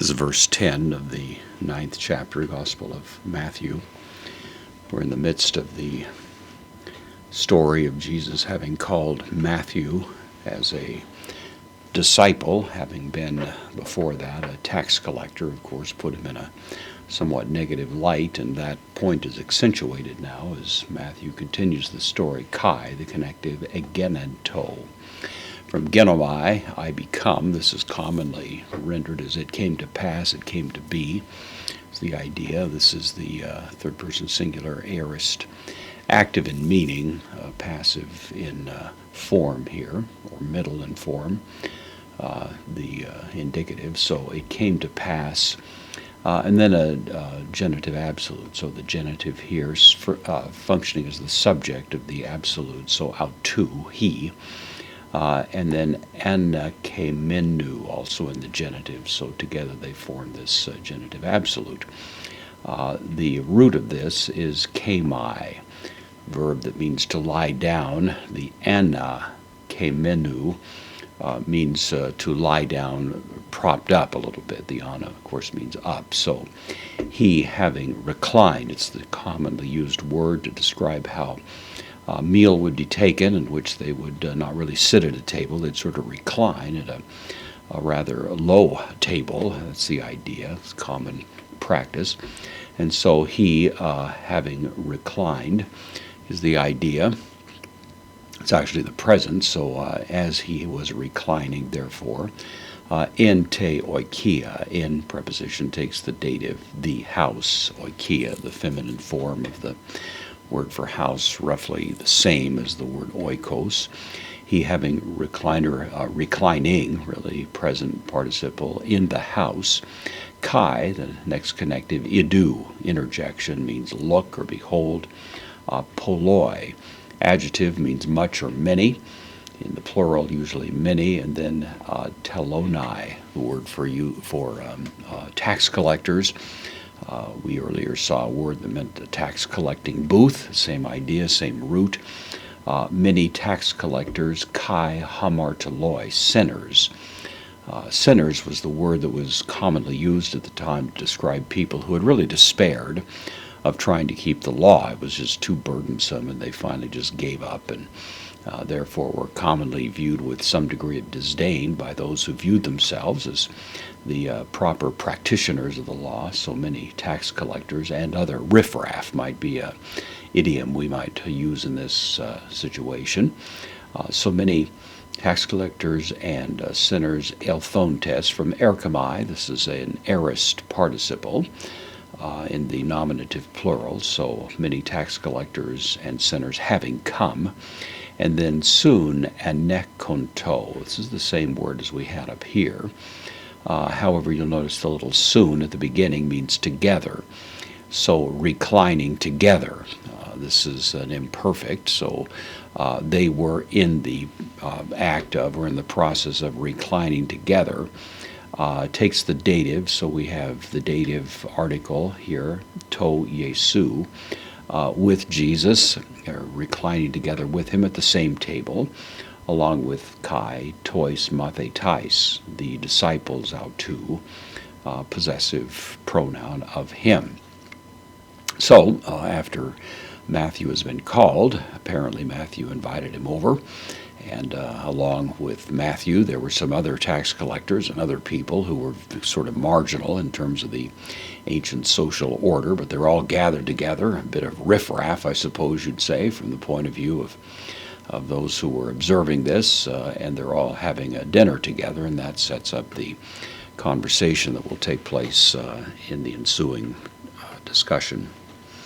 This is verse 10 of the 9th chapter, Gospel of Matthew. We're in the midst of the story of Jesus having called Matthew as a disciple, having been before that a tax collector, of course, put him in a somewhat negative light, and that point is accentuated now as Matthew continues the story. Kai, the connective, egenento. From genomai, I become. This is commonly rendered as it came to pass, it came to be. It's the idea. This is the third person singular aorist, active in meaning, passive in form here, or middle in form, the indicative. So it came to pass. And then a genitive absolute. So the genitive here functioning as the subject of the absolute. So autou, he. And then anakemenu, also in the genitive. So together they form this genitive absolute. The root of this is kemai, verb that means to lie down. The anakemenu means to lie down propped up a little bit. The ana, of course, means up. So he having reclined, it's the commonly used word to describe how a meal would be taken in which they would not really sit at a table. They'd sort of recline at a rather low table. That's the idea. It's common practice. And so he having reclined is the idea. It's actually the present, so as he was reclining, therefore, ente oikia, in preposition takes the dative, the house, oikia, the feminine form of the word for house, roughly the same as the word oikos. He having reclining, really present participle, in the house. Kai, the next connective, idu, interjection, means look or behold. Poloi, adjective, means much or many. In the plural, usually many. And then telonai, the word for tax collectors. We earlier saw a word that meant a tax collecting booth. Same idea, same root. Many tax collectors, kai hamartoloi, sinners. Sinners was the word that was commonly used at the time to describe people who had really despaired of trying to keep the law. It was just too burdensome, and they finally just gave up, and therefore were commonly viewed with some degree of disdain by those who viewed themselves as the proper practitioners of the law. So many tax collectors and other riffraff might be an idiom we might use in this situation. So many tax collectors and sinners, elthontes, from erkamai. This is an aorist participle in the nominative plural, so many tax collectors and sinners having come. And then soon, anekonto. This is the same word as we had up here. However, you'll notice the little soon at the beginning means together. So reclining together. This is an imperfect, so they were in the act of, or in the process of reclining together. Takes the dative, so we have the dative article here, to Yesu, with Jesus, reclining together with him at the same table, along with kai, tois, mathetais, the disciples, autou, possessive pronoun of him. So, after Matthew has been called, apparently Matthew invited him over, and along with Matthew, there were some other tax collectors and other people who were sort of marginal in terms of the ancient social order, but they're all gathered together, a bit of riffraff, I suppose you'd say, from the point of view of those who were observing this, and they're all having a dinner together, and that sets up the conversation that will take place in the ensuing discussion.